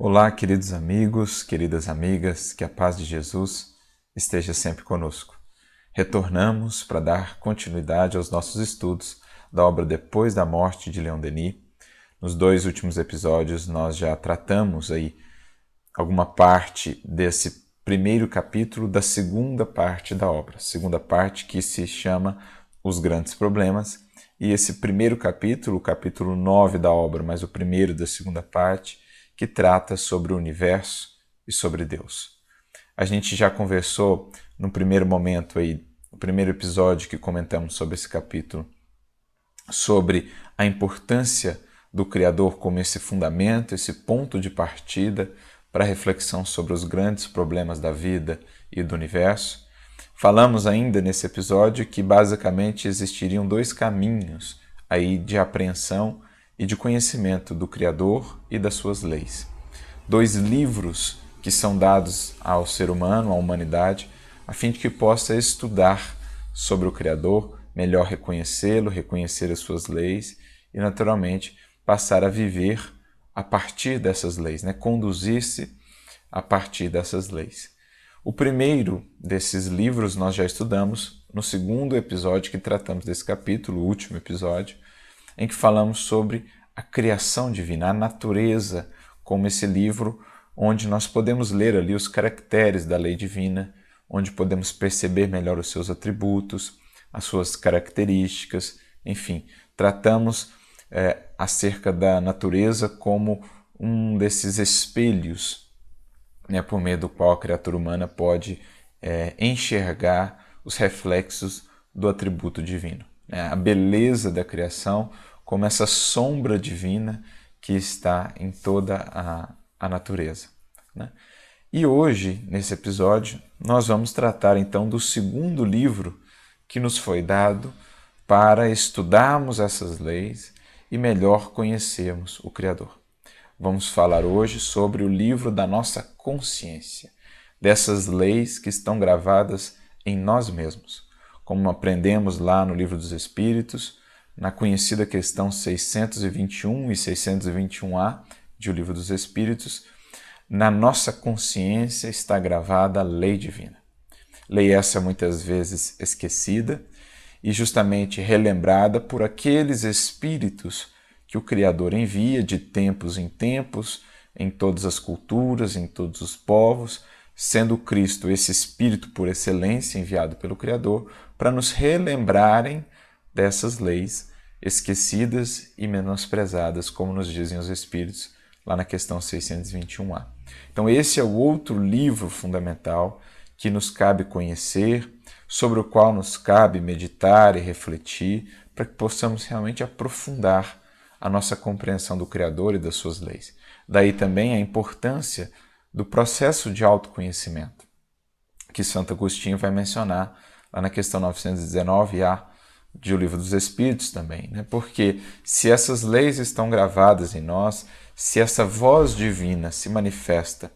Olá, queridos amigos, queridas amigas, que a paz de Jesus esteja sempre conosco. Retornamos para dar continuidade aos nossos estudos da obra Depois da Morte de Leon Denis. Nos 2 últimos episódios nós já tratamos aí alguma parte desse primeiro capítulo da segunda parte da obra, segunda parte que se chama Os Grandes Problemas, e esse primeiro capítulo, o capítulo 9 da obra, mas o primeiro da segunda parte, que trata sobre o universo e sobre Deus. A gente já conversou no primeiro momento aí, no primeiro episódio que comentamos sobre esse capítulo, sobre a importância do Criador como esse fundamento, esse ponto de partida para a reflexão sobre os grandes problemas da vida e do universo. Falamos ainda nesse episódio que basicamente existiriam 2 caminhos aí de apreensão e de conhecimento do Criador e das suas leis. 2 livros que são dados ao ser humano, à humanidade, a fim de que possa estudar sobre o Criador, melhor reconhecê-lo, reconhecer as suas leis e, naturalmente, passar a viver a partir dessas leis, conduzir-se a partir dessas leis. O primeiro desses livros nós já estudamos no segundo episódio que tratamos desse capítulo, o último episódio, em que falamos sobre a criação divina, a natureza, como esse livro onde nós podemos ler ali os caracteres da lei divina, onde podemos perceber melhor os seus atributos, as suas características, enfim, tratamos acerca da natureza como um desses espelhos, por meio do qual a criatura humana pode enxergar os reflexos do atributo divino. A beleza da criação como essa sombra divina que está em toda a natureza. E hoje, nesse episódio, nós vamos tratar então do segundo livro que nos foi dado para estudarmos essas leis e melhor conhecermos o Criador. Vamos falar hoje sobre o livro da nossa consciência, dessas leis que estão gravadas em nós mesmos, como aprendemos lá no Livro dos Espíritos, na conhecida questão 621 e 621A de O Livro dos Espíritos. Na nossa consciência está gravada a lei divina. Lei essa muitas vezes esquecida e justamente relembrada por aqueles espíritos que o Criador envia de tempos em tempos, em todas as culturas, em todos os povos, sendo Cristo esse Espírito por excelência enviado pelo Criador, para nos relembrarem dessas leis esquecidas e menosprezadas, como nos dizem os Espíritos, lá na questão 621A. Então esse é o outro livro fundamental que nos cabe conhecer, sobre o qual nos cabe meditar e refletir, para que possamos realmente aprofundar a nossa compreensão do Criador e das suas leis. Daí também a importância do processo de autoconhecimento, que Santo Agostinho vai mencionar lá na questão 919A de O Livro dos Espíritos também. Porque se essas leis estão gravadas em nós, se essa voz divina se manifesta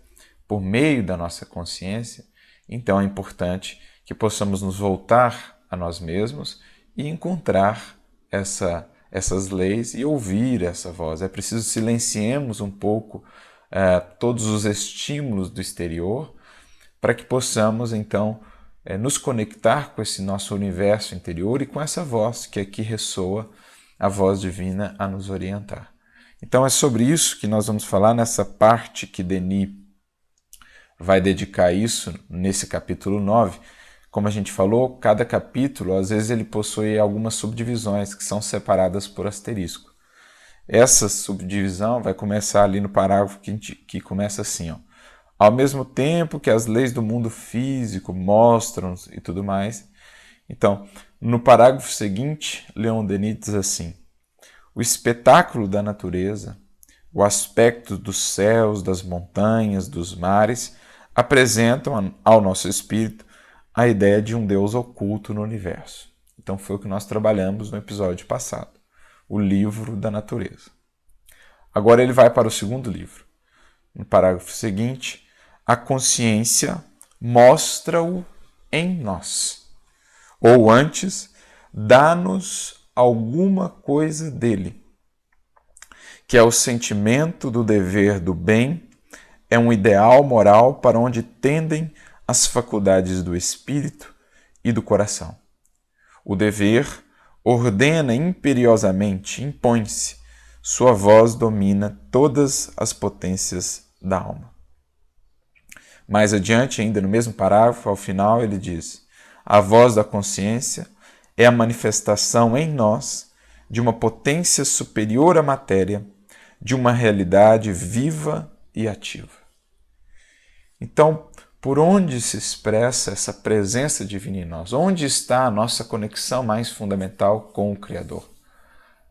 por meio da nossa consciência, então é importante que possamos nos voltar a nós mesmos e encontrar essas leis e ouvir essa voz. É preciso silenciemos um pouco todos os estímulos do exterior para que possamos, então, nos conectar com esse nosso universo interior e com essa voz que aqui ressoa, a voz divina a nos orientar. Então é sobre isso que nós vamos falar nessa parte que Denis vai dedicar isso nesse capítulo 9. Como a gente falou, cada capítulo, às vezes, ele possui algumas subdivisões que são separadas por asterisco. Essa subdivisão vai começar ali no parágrafo que começa assim, ó. Ao mesmo tempo que as leis do mundo físico mostram e tudo mais. Então, no parágrafo seguinte, Leon Denis diz assim: o espetáculo da natureza, o aspecto dos céus, das montanhas, dos mares, apresentam ao nosso espírito a ideia de um Deus oculto no universo. Então foi o que nós trabalhamos no episódio passado, o livro da natureza. Agora ele vai para o segundo livro. No parágrafo seguinte, a consciência mostra-o em nós. Ou antes, dá-nos alguma coisa dele, que é o sentimento do dever do bem é um ideal moral para onde tendem as faculdades do espírito e do coração. O dever ordena imperiosamente, impõe-se, sua voz domina todas as potências da alma. Mais adiante, ainda no mesmo parágrafo, ao final, ele diz: a voz da consciência é a manifestação em nós de uma potência superior à matéria, de uma realidade viva e ativa. Então, por onde se expressa essa presença divina em nós? Onde está a nossa conexão mais fundamental com o Criador?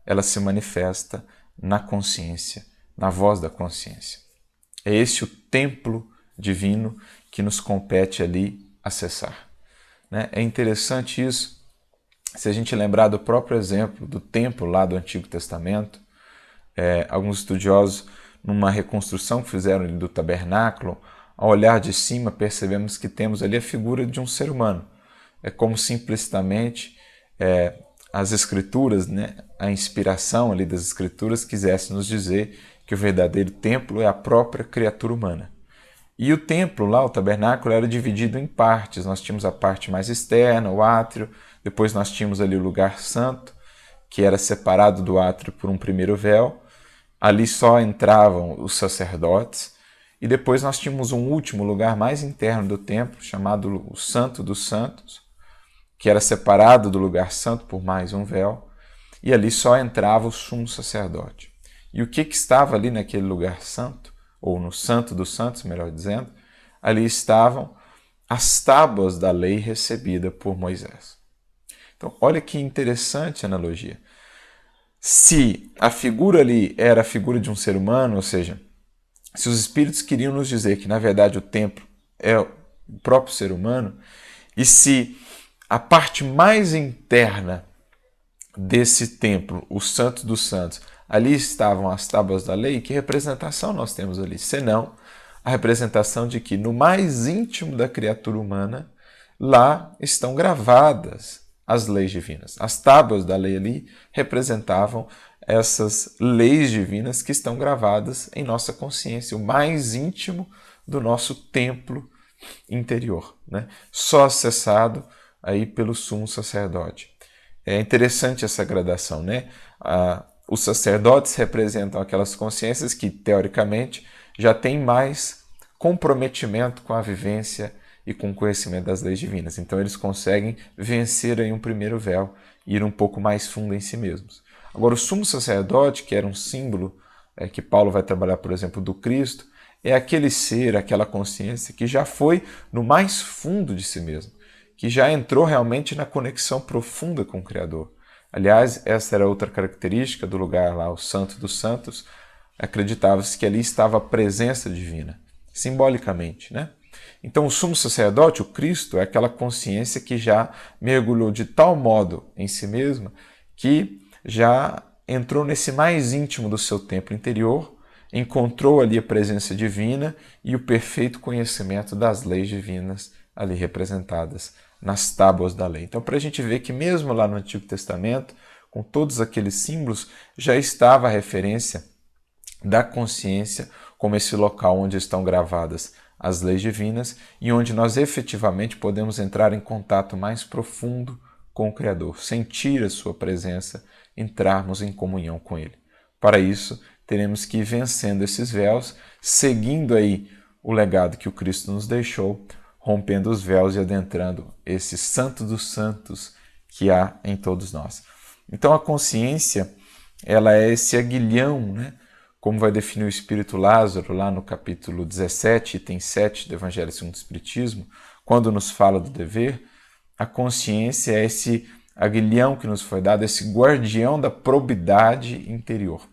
Ela se manifesta na consciência, na voz da consciência. É esse o templo divino que nos compete ali acessar. É interessante isso, se a gente lembrar do próprio exemplo do templo lá do Antigo Testamento. Alguns estudiosos, numa reconstrução que fizeram ali do tabernáculo, ao olhar de cima percebemos que temos ali a figura de um ser humano. É como se implicitamente as escrituras, a inspiração ali das escrituras quisesse nos dizer que o verdadeiro templo é a própria criatura humana. E o templo lá, o tabernáculo, era dividido em partes. Nós tínhamos a parte mais externa, o átrio, depois nós tínhamos ali o lugar santo, que era separado do átrio por um primeiro véu. Ali só entravam os sacerdotes. E depois nós tínhamos um último lugar mais interno do templo, chamado o Santo dos Santos, que era separado do lugar santo por mais um véu. E ali só entrava o sumo sacerdote. E o que estava ali naquele lugar santo? Ou no Santo dos Santos, melhor dizendo, ali estavam as tábuas da lei recebida por Moisés. Então, olha que interessante a analogia. Se a figura ali era a figura de um ser humano, ou seja, se os espíritos queriam nos dizer que, na verdade, o templo é o próprio ser humano, e se a parte mais interna desse templo, o Santo dos Santos, ali estavam as tábuas da lei, que representação nós temos ali? Senão a representação de que no mais íntimo da criatura humana, lá estão gravadas as leis divinas. As tábuas da lei ali representavam essas leis divinas que estão gravadas em nossa consciência, o mais íntimo do nosso templo interior, só acessado aí pelo sumo sacerdote. É interessante essa gradação, Os sacerdotes representam aquelas consciências que, teoricamente, já têm mais comprometimento com a vivência e com o conhecimento das leis divinas. Então, eles conseguem vencer aí um primeiro véu e ir um pouco mais fundo em si mesmos. Agora, o sumo sacerdote, que era um símbolo que Paulo vai trabalhar, por exemplo, do Cristo, é aquele ser, aquela consciência que já foi no mais fundo de si mesmo, que já entrou realmente na conexão profunda com o Criador. Aliás, essa era outra característica do lugar lá, o Santo dos Santos. Acreditava-se que ali estava a presença divina, simbolicamente, Então, o sumo sacerdote, o Cristo, é aquela consciência que já mergulhou de tal modo em si mesma que já entrou nesse mais íntimo do seu templo interior, encontrou ali a presença divina e o perfeito conhecimento das leis divinas ali representadas nas tábuas da lei. Então, para a gente ver que mesmo lá no Antigo Testamento, com todos aqueles símbolos, já estava a referência da consciência como esse local onde estão gravadas as leis divinas e onde nós efetivamente podemos entrar em contato mais profundo com o Criador, sentir a sua presença, entrarmos em comunhão com Ele. Para isso, teremos que ir vencendo esses véus, seguindo aí o legado que o Cristo nos deixou, rompendo os véus e adentrando esse Santo dos Santos que há em todos nós. Então a consciência, ela é esse aguilhão, como vai definir o Espírito Lázaro lá no capítulo 17, item 7 do Evangelho segundo o Espiritismo, quando nos fala do dever, a consciência é esse aguilhão que nos foi dado, esse guardião da probidade interior,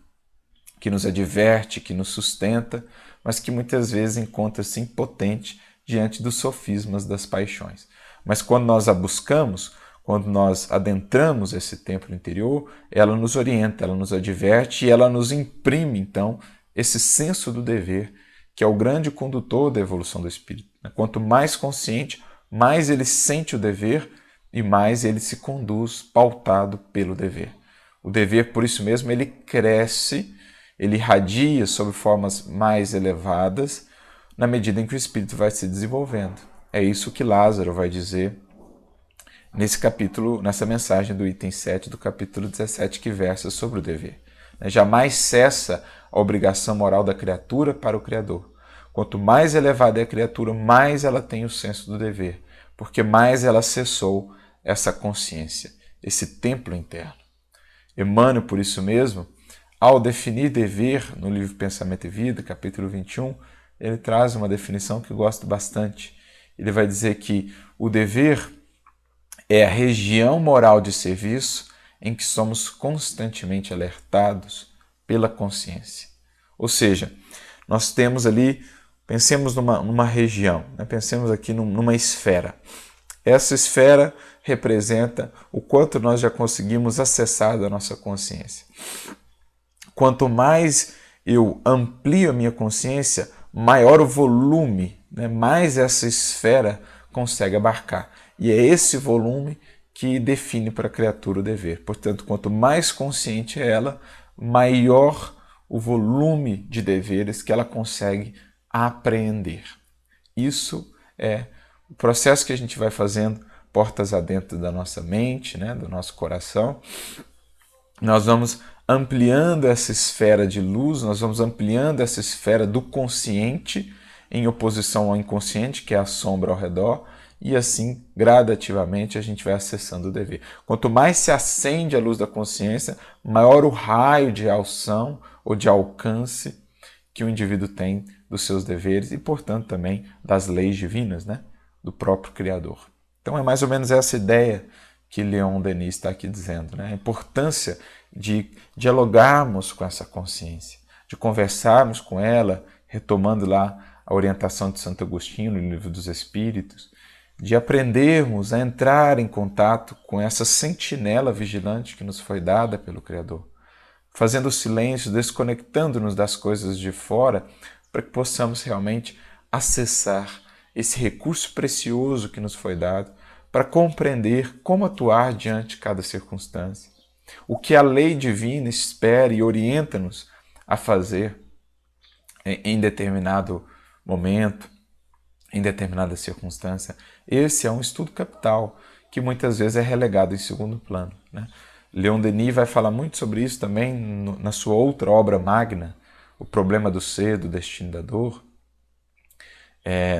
que nos adverte, que nos sustenta, mas que muitas vezes encontra-se impotente diante dos sofismas das paixões. Mas quando nós a buscamos, quando nós adentramos esse templo interior, ela nos orienta, ela nos adverte e ela nos imprime, então, esse senso do dever, que é o grande condutor da evolução do espírito. Quanto mais consciente, mais ele sente o dever e mais ele se conduz pautado pelo dever. O dever, por isso mesmo, ele cresce, ele irradia sob formas mais elevadas, na medida em que o espírito vai se desenvolvendo. É isso que Lázaro vai dizer nesse capítulo, nessa mensagem do item 7 do capítulo 17, que versa sobre o dever. Jamais cessa a obrigação moral da criatura para o Criador. Quanto mais elevada é a criatura, mais ela tem o senso do dever, porque mais ela acessou essa consciência, esse templo interno. Emmanuel, por isso mesmo, ao definir dever no livro Pensamento e Vida, capítulo 21, ele traz uma definição que eu gosto bastante. Ele vai dizer que o dever é a região moral de serviço em que somos constantemente alertados pela consciência. Ou seja, nós temos ali, pensemos numa região, né? Pensemos aqui numa esfera. Essa esfera representa o quanto nós já conseguimos acessar da nossa consciência. Quanto mais eu amplio a minha consciência, maior o volume, né? Mais essa esfera consegue abarcar. E é esse volume que define para a criatura o dever. Portanto, quanto mais consciente é ela, maior o volume de deveres que ela consegue apreender. Isso é o processo que a gente vai fazendo portas adentro da nossa mente, né, do nosso coração. Nós vamos ampliando essa esfera de luz, nós vamos ampliando essa esfera do consciente em oposição ao inconsciente, que é a sombra ao redor, e assim, gradativamente, a gente vai acessando o dever. Quanto mais se acende a luz da consciência, maior o raio de ação ou de alcance que o indivíduo tem dos seus deveres e, portanto, também das leis divinas, né? Do próprio Criador. Então, é mais ou menos essa ideia que Leon Denis está aqui dizendo, né? A importância de dialogarmos com essa consciência, de conversarmos com ela, retomando lá a orientação de Santo Agostinho no Livro dos Espíritos, de aprendermos a entrar em contato com essa sentinela vigilante que nos foi dada pelo Criador, fazendo o silêncio, desconectando-nos das coisas de fora, para que possamos realmente acessar esse recurso precioso que nos foi dado, para compreender como atuar diante de cada circunstância, o que a lei divina espera e orienta-nos a fazer em determinado momento, em determinada circunstância. Esse é um estudo capital que muitas vezes é relegado em segundo plano, né? Leon Denis vai falar muito sobre isso também na sua outra obra magna, O Problema do Ser, do Destino da Dor.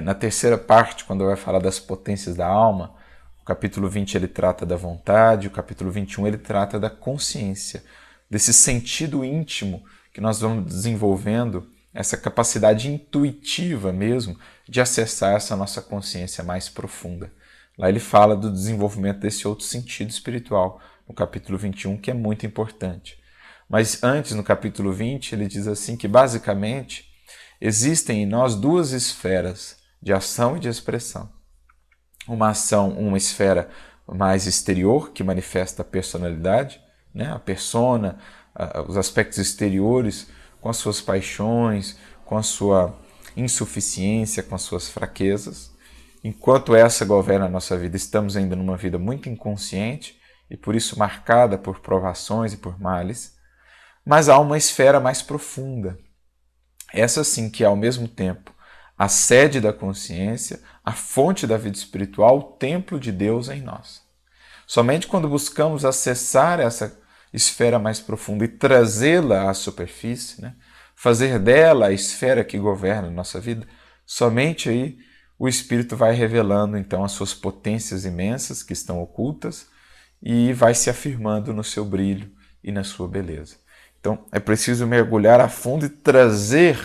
Na terceira parte, quando vai falar das potências da alma, o capítulo 20 ele trata da vontade, o capítulo 21 ele trata da consciência, desse sentido íntimo que nós vamos desenvolvendo, essa capacidade intuitiva mesmo de acessar essa nossa consciência mais profunda. Lá ele fala do desenvolvimento desse outro sentido espiritual, no capítulo 21, que é muito importante. Mas antes, no capítulo 20, ele diz assim que, basicamente, existem em nós duas esferas de ação e de expressão. Uma esfera mais exterior, que manifesta a personalidade, né? A persona, os aspectos exteriores, com as suas paixões, com a sua insuficiência, com as suas fraquezas. Enquanto essa governa a nossa vida, estamos ainda numa vida muito inconsciente e por isso marcada por provações e por males. Mas há uma esfera mais profunda. Essa sim que é ao mesmo tempo a sede da consciência, a fonte da vida espiritual, o templo de Deus em nós. Somente quando buscamos acessar essa esfera mais profunda e trazê-la à superfície, né? Fazer dela a esfera que governa a nossa vida, somente aí o Espírito vai revelando então as suas potências imensas que estão ocultas e vai se afirmando no seu brilho e na sua beleza. Então é preciso mergulhar a fundo e trazer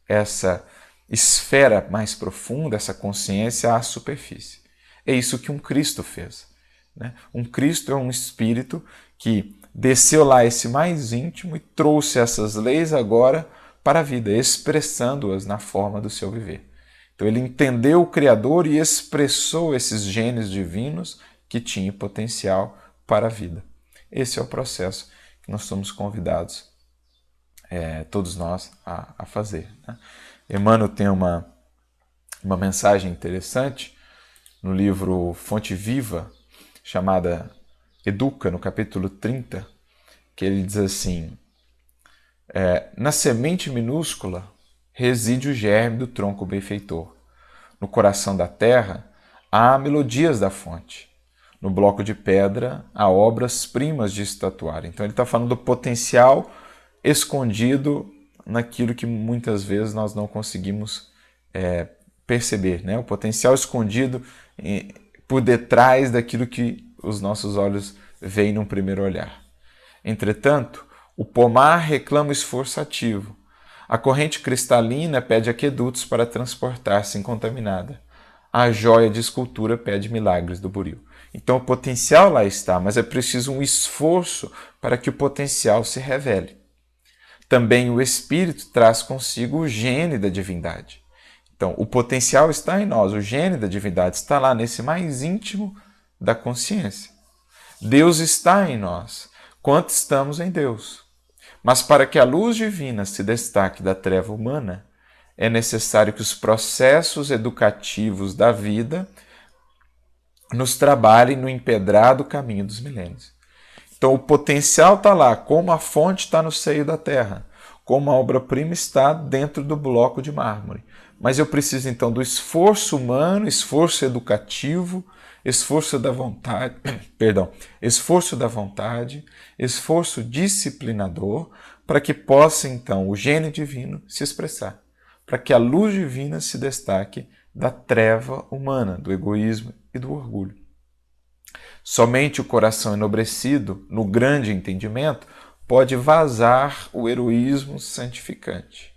essa esfera mais profunda, essa consciência à superfície. É isso que um Cristo fez, né? Um Cristo é um espírito que desceu lá esse mais íntimo e trouxe essas leis agora para a vida, expressando-as na forma do seu viver. Então ele entendeu o Criador e expressou esses genes divinos que tinham potencial para a vida. Esse é o processo que nós somos convidados, todos nós, a fazer, né? Emmanuel tem uma mensagem interessante no livro Fonte Viva, chamada Educa, no capítulo 30, que ele diz assim: na semente minúscula reside o germe do tronco benfeitor. No coração da terra há melodias da fonte. No bloco de pedra há obras-primas de estatuário. Então ele está falando do potencial escondido naquilo que muitas vezes nós não conseguimos perceber, né? O potencial escondido por detrás daquilo que os nossos olhos veem num primeiro olhar. Entretanto, o pomar reclama esforço ativo. A corrente cristalina pede aquedutos para transportar-se incontaminada. A joia de escultura pede milagres do buril. Então o potencial lá está, mas é preciso um esforço para que o potencial se revele. Também o Espírito traz consigo o gene da divindade. Então o potencial está em nós, o gene da divindade está lá nesse mais íntimo da consciência. Deus está em nós, quanto estamos em Deus. Mas para que a luz divina se destaque da treva humana, é necessário que os processos educativos da vida nos trabalhem no empedrado caminho dos milênios. Então o potencial está lá, como a fonte está no seio da terra, como a obra-prima está dentro do bloco de mármore. Mas eu preciso então do esforço humano, esforço educativo, esforço da vontade, esforço disciplinador, para que possa então o gênio divino se expressar, para que a luz divina se destaque da treva humana, do egoísmo e do orgulho. Somente o coração enobrecido, no grande entendimento, pode vazar o heroísmo santificante.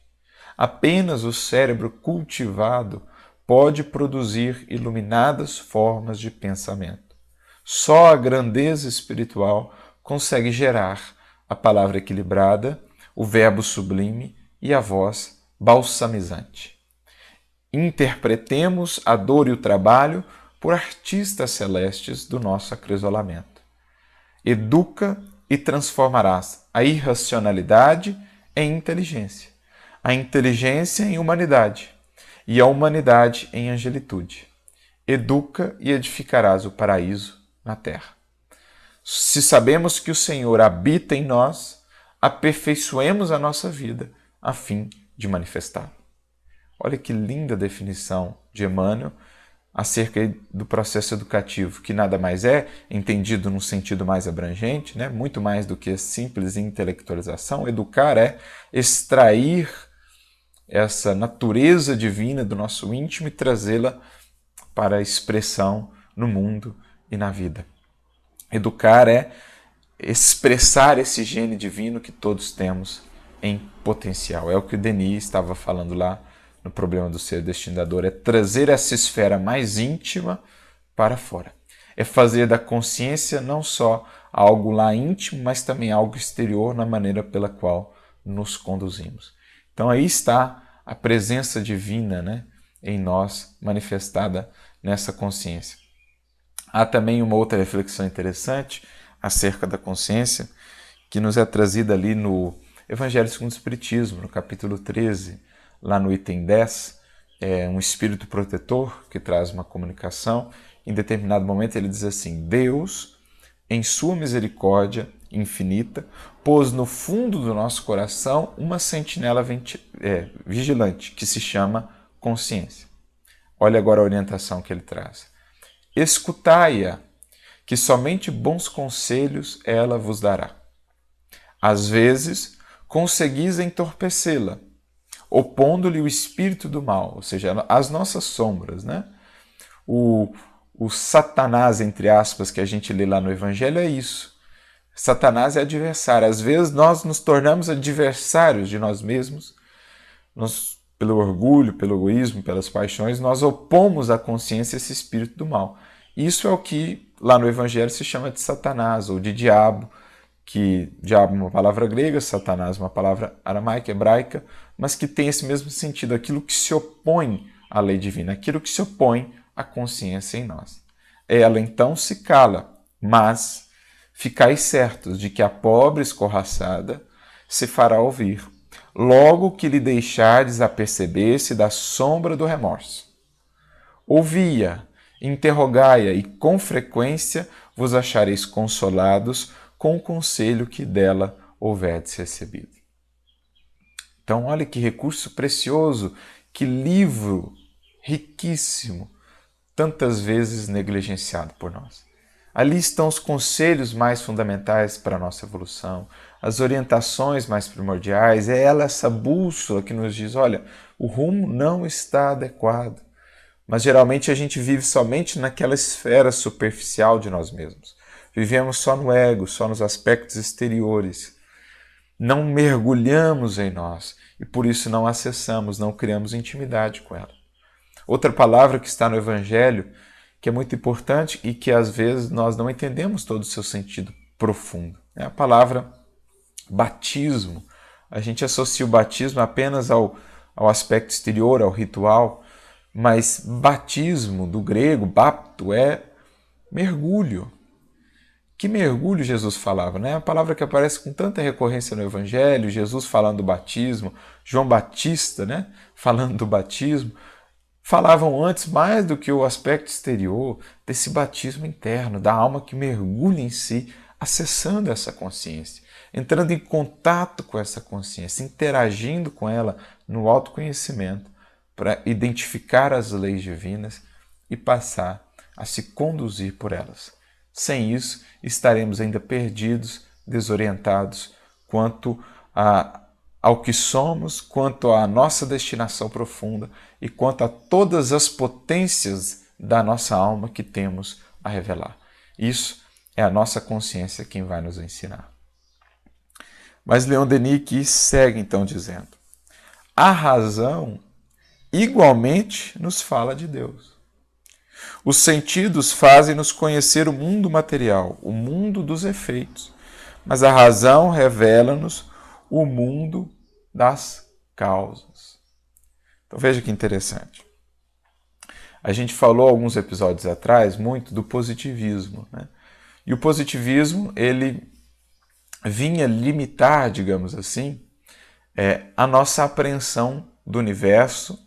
Apenas o cérebro cultivado pode produzir iluminadas formas de pensamento. Só a grandeza espiritual consegue gerar a palavra equilibrada, o verbo sublime e a voz balsamizante. Interpretemos a dor e o trabalho por artistas celestes do nosso acrisolamento. Educa e transformarás a irracionalidade em inteligência, a inteligência em humanidade e a humanidade em angelitude. Educa e edificarás o paraíso na terra. Se sabemos que o Senhor habita em nós, aperfeiçoemos a nossa vida a fim de manifestá-lo. Olha que linda definição de Emmanuel acerca do processo educativo, que nada mais é, entendido num sentido mais abrangente, né? Muito mais do que simples intelectualização. Educar é extrair essa natureza divina do nosso íntimo e trazê-la para a expressão no mundo e na vida. Educar é expressar esse gene divino que todos temos em potencial. É o que o Denis estava falando lá no problema do ser destinador, é trazer essa esfera mais íntima para fora. É fazer da consciência não só algo lá íntimo, mas também algo exterior na maneira pela qual nos conduzimos. Então aí está a presença divina, né, em nós, manifestada nessa consciência. Há também uma outra reflexão interessante acerca da consciência, que nos é trazida ali no Evangelho segundo o Espiritismo, no capítulo 13, lá no item 10, é um espírito protetor que traz uma comunicação. Em determinado momento ele diz assim: Deus, em sua misericórdia infinita, pôs no fundo do nosso coração uma sentinela vigilante, que se chama consciência. Olha agora a orientação que ele traz. Escutai-a, que somente bons conselhos ela vos dará. Às vezes, conseguis entorpecê-la, opondo-lhe o espírito do mal, ou seja, as nossas sombras, né? O Satanás, entre aspas, que a gente lê lá no Evangelho é isso. Satanás é adversário. Às vezes nós nos tornamos adversários de nós mesmos, pelo orgulho, pelo egoísmo, pelas paixões, nós opomos à consciência esse espírito do mal. Isso é o que lá no Evangelho se chama de Satanás ou de diabo, que diabo é uma palavra grega, Satanás é uma palavra aramaica, hebraica, mas que tem esse mesmo sentido, aquilo que se opõe à lei divina, aquilo que se opõe à consciência em nós. Ela então se cala, mas ficai certos de que a pobre escorraçada se fará ouvir, logo que lhe deixardes aperceber-se da sombra do remorso. Ouvi-a, interrogai-a e com frequência vos achareis consolados com o conselho que dela houverdes recebido. Então, olha que recurso precioso, que livro riquíssimo, tantas vezes negligenciado por nós. Ali estão os conselhos mais fundamentais para a nossa evolução, as orientações mais primordiais. É ela essa bússola que nos diz, olha, o rumo não está adequado. Mas geralmente a gente vive somente naquela esfera superficial de nós mesmos. Vivemos só no ego, só nos aspectos exteriores. Não mergulhamos em nós e por isso não acessamos, não criamos intimidade com ela. Outra palavra que está no Evangelho, que é muito importante e que às vezes nós não entendemos todo o seu sentido profundo, é a palavra batismo. A gente associa o batismo apenas ao aspecto exterior, ao ritual, mas batismo, do grego, bapto, é mergulho. Que mergulho Jesus falava, né? A palavra que aparece com tanta recorrência no Evangelho, Jesus falando do batismo, João Batista, né? Falando do batismo, falavam antes mais do que o aspecto exterior desse batismo interno, da alma que mergulha em si, acessando essa consciência, entrando em contato com essa consciência, interagindo com ela no autoconhecimento, para identificar as leis divinas e passar a se conduzir por elas. Sem isso, estaremos ainda perdidos, desorientados quanto ao que somos, quanto à nossa destinação profunda e quanto a todas as potências da nossa alma que temos a revelar. Isso é a nossa consciência quem vai nos ensinar. Mas Leon Denis aqui segue então dizendo: a razão igualmente nos fala de Deus. Os sentidos fazem-nos conhecer o mundo material, o mundo dos efeitos, mas a razão revela-nos o mundo das causas. Então veja que interessante. A gente falou alguns episódios atrás muito do positivismo, né? E o positivismo, ele vinha limitar, digamos assim, a nossa apreensão do universo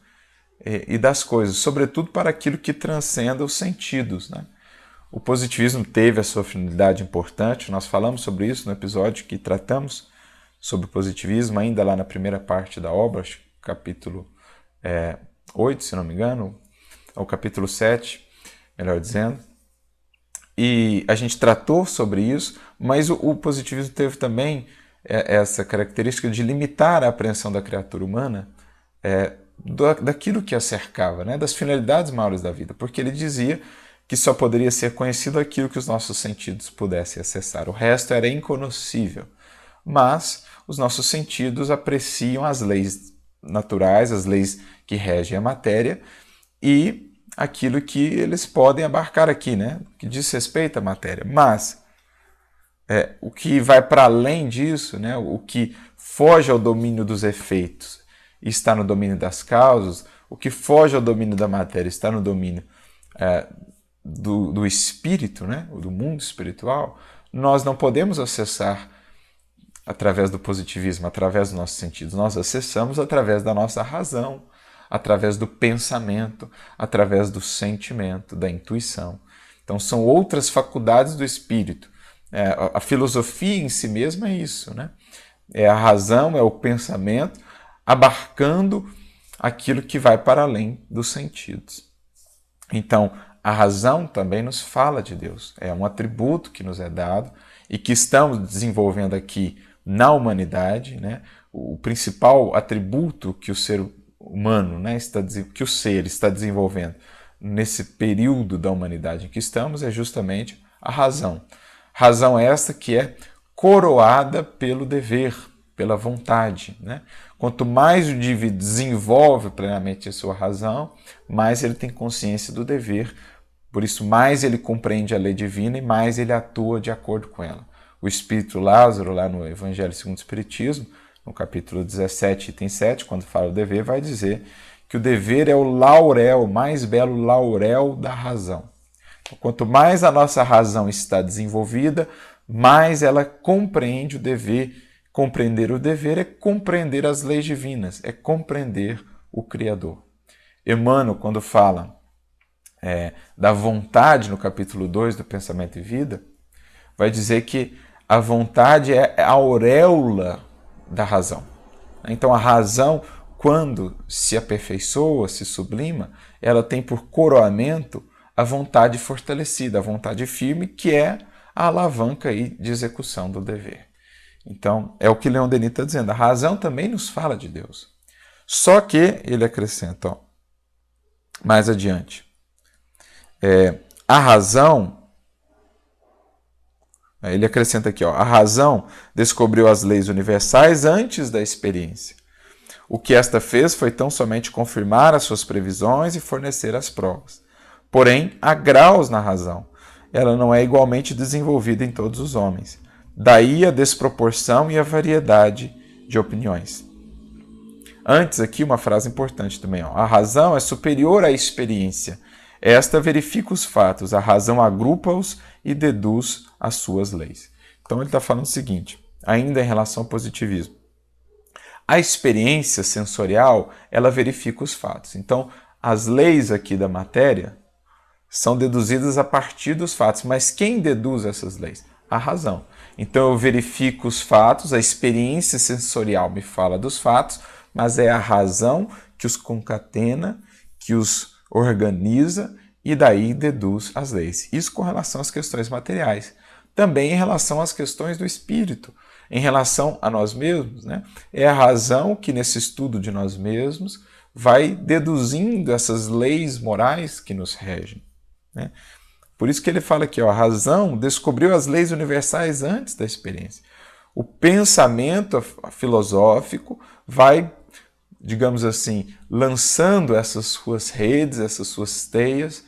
e das coisas, sobretudo para aquilo que transcenda os sentidos, né? O positivismo teve a sua finalidade importante, nós falamos sobre isso no episódio que tratamos sobre o positivismo, ainda lá na primeira parte da obra, capítulo 8, se não me engano, ou capítulo 7, melhor dizendo. E a gente tratou sobre isso, mas o positivismo teve também essa característica de limitar a apreensão da criatura humana daquilo que a cercava, né? Das finalidades maiores da vida, porque ele dizia que só poderia ser conhecido aquilo que os nossos sentidos pudessem acessar. O resto era incognoscível. Mas os nossos sentidos apreciam as leis naturais, as leis que regem a matéria e aquilo que eles podem abarcar aqui, né? Que diz respeito à matéria. Mas o que vai para além disso, né? O que foge ao domínio dos efeitos está no domínio das causas, o que foge ao domínio da matéria está no domínio do espírito, né? Do mundo espiritual, nós não podemos acessar através do positivismo, através dos nossos sentidos. Nós acessamos através da nossa razão, através do pensamento, através do sentimento, da intuição. Então são outras faculdades do espírito. A filosofia em si mesma é isso, né? É a razão, é o pensamento, abarcando aquilo que vai para além dos sentidos. Então, a razão também nos fala de Deus. É um atributo que nos é dado e que estamos desenvolvendo aqui na humanidade, né? O principal atributo que o ser humano, né, que o ser está desenvolvendo nesse período da humanidade em que estamos é justamente a razão. Razão esta que é coroada pelo dever, pela vontade, né? Quanto mais o indivíduo desenvolve plenamente a sua razão, mais ele tem consciência do dever, por isso mais ele compreende a lei divina e mais ele atua de acordo com ela. O espírito Lázaro, lá no Evangelho segundo o Espiritismo, no capítulo 17, item 7, quando fala o dever, vai dizer que o dever é o laurel, o mais belo laurel da razão. Então, quanto mais a nossa razão está desenvolvida, mais ela compreende o dever. Compreender o dever é compreender as leis divinas, é compreender o Criador. Emmanuel, quando fala da vontade no capítulo 2 do Pensamento e Vida, vai dizer que a vontade é a auréola da razão. Então a razão, quando se aperfeiçoa, se sublima, ela tem por coroamento a vontade fortalecida, a vontade firme, que é a alavanca aí de execução do dever. Então, é o que Leon Denis está dizendo. A razão também nos fala de Deus. Só que, ele acrescenta, mais adiante, a razão, ele acrescenta aqui, a razão descobriu as leis universais antes da experiência. O que esta fez foi tão somente confirmar as suas previsões e fornecer as provas. Porém, há graus na razão. Ela não é igualmente desenvolvida em todos os homens. Daí a desproporção e a variedade de opiniões. Antes aqui uma frase importante também. A razão é superior à experiência. Esta verifica os fatos, a razão agrupa-os e deduz as suas leis. Então ele está falando o seguinte, ainda em relação ao positivismo. A experiência sensorial, ela verifica os fatos. Então, as leis aqui da matéria são deduzidas a partir dos fatos. Mas quem deduz essas leis? A razão. Então, eu verifico os fatos, a experiência sensorial me fala dos fatos, mas é a razão que os concatena, que os organiza e daí deduz as leis. Isso com relação às questões materiais. Também em relação às questões do espírito. Em relação a nós mesmos, né? É a razão que nesse estudo de nós mesmos vai deduzindo essas leis morais que nos regem. Né? Por isso que ele fala aqui, a razão descobriu as leis universais antes da experiência. O pensamento filosófico vai, digamos assim, lançando essas suas redes, essas suas teias,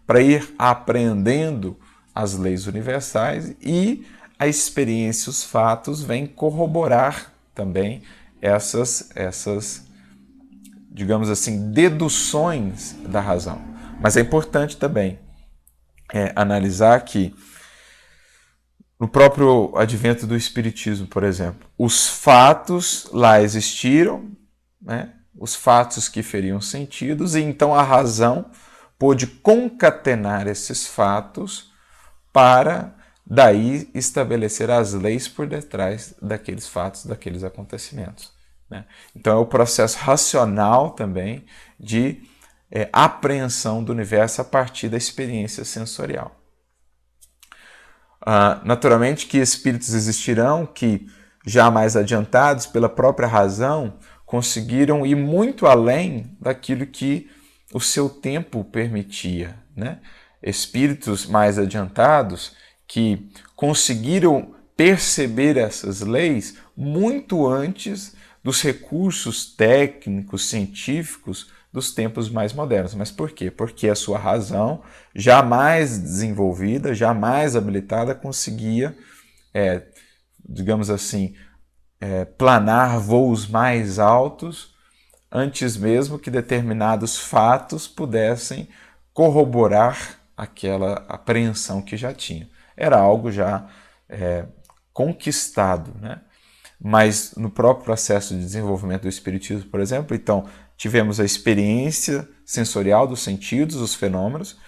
para ir aprendendo as leis universais e a experiência, os fatos, vêm corroborar também essas, digamos assim, deduções da razão. Mas é importante também analisar que no próprio advento do Espiritismo, por exemplo, os fatos lá existiram, né? Os fatos que feriam sentidos, e então a razão pôde concatenar esses fatos para daí estabelecer as leis por detrás daqueles fatos, daqueles acontecimentos. Né? Então é o processo racional também de apreensão do universo a partir da experiência sensorial. Naturalmente que espíritos existirão que, já mais adiantados pela própria razão, conseguiram ir muito além daquilo que o seu tempo permitia. Né? Espíritos mais adiantados que conseguiram perceber essas leis muito antes dos recursos técnicos, científicos dos tempos mais modernos. Mas por quê? Porque a sua razão, já mais desenvolvida, já mais habilitada, conseguia, digamos assim, planar voos mais altos antes mesmo que determinados fatos pudessem corroborar aquela apreensão que já tinha. Era algo já conquistado, né? Mas no próprio processo de desenvolvimento do Espiritismo, por exemplo, então tivemos a experiência sensorial dos sentidos, os fenômenos,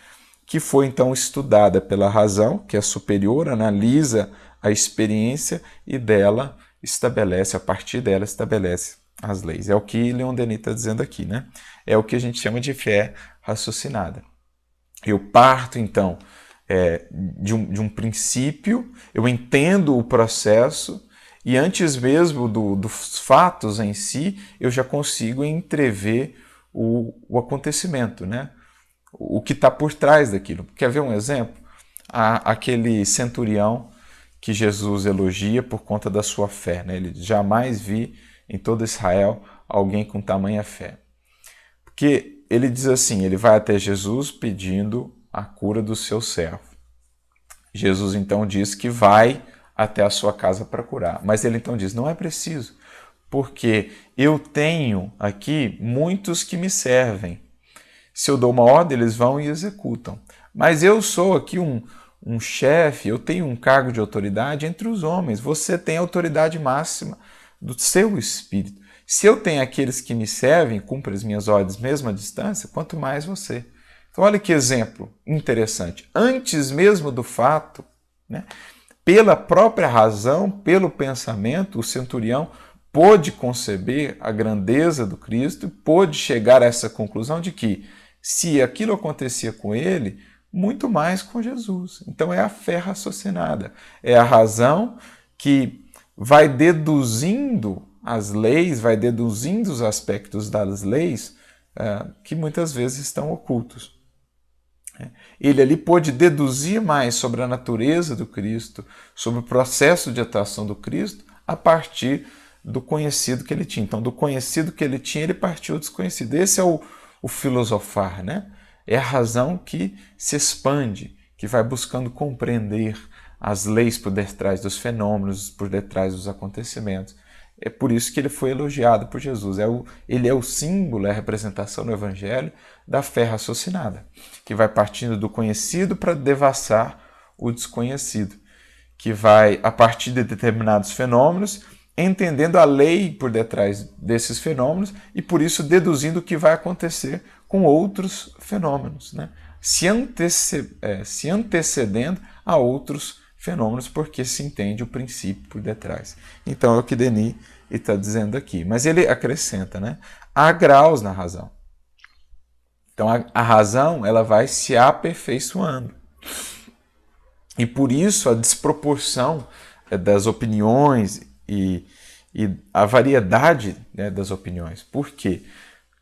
que foi então estudada pela razão, que é superior, analisa a experiência e dela estabelece, a partir dela estabelece as leis. É o que Leon Denis está dizendo aqui, né? É o que a gente chama de fé raciocinada. Eu parto então de um princípio, eu entendo o processo e antes mesmo dos fatos em si, eu já consigo entrever o acontecimento, né? O que está por trás daquilo. Quer ver um exemplo? Aquele centurião que Jesus elogia por conta da sua fé. Né? Ele jamais vi em todo Israel alguém com tamanha fé. Porque ele diz assim, ele vai até Jesus pedindo a cura do seu servo. Jesus então diz que vai até a sua casa para curar. Mas ele então diz, não é preciso, porque eu tenho aqui muitos que me servem. Se eu dou uma ordem, eles vão e executam. Mas eu sou aqui um chefe, eu tenho um cargo de autoridade entre os homens. Você tem a autoridade máxima do seu espírito. Se eu tenho aqueles que me servem, cumprem as minhas ordens mesmo à distância, quanto mais você. Então olha que exemplo interessante. Antes mesmo do fato, né, pela própria razão, pelo pensamento, o centurião pôde conceber a grandeza do Cristo e pôde chegar a essa conclusão de que, se aquilo acontecia com ele, muito mais com Jesus. Então é a fé raciocinada, é a razão que vai deduzindo as leis, vai deduzindo os aspectos das leis que muitas vezes estão ocultos. Ele ali pôde deduzir mais sobre a natureza do Cristo, sobre o processo de atuação do Cristo, a partir do conhecido que ele tinha. Então, do conhecido que ele tinha, ele partiu ao desconhecido. Esse é o filosofar, né? É a razão que se expande, que vai buscando compreender as leis por detrás dos fenômenos, por detrás dos acontecimentos. É por isso que ele foi elogiado por Jesus. Ele é o símbolo, é a representação no Evangelho da fé raciocinada, que vai partindo do conhecido para devassar o desconhecido, que vai, a partir de determinados fenômenos, entendendo a lei por detrás desses fenômenos e, por isso, deduzindo o que vai acontecer com outros fenômenos, né? se antecedendo a outros fenômenos, porque se entende o princípio por detrás. Então é o que Denis está dizendo aqui. Mas ele acrescenta, né? Há graus na razão. Então a razão ela vai se aperfeiçoando. E por isso a desproporção das opiniões e a variedade, né, das opiniões. Por quê?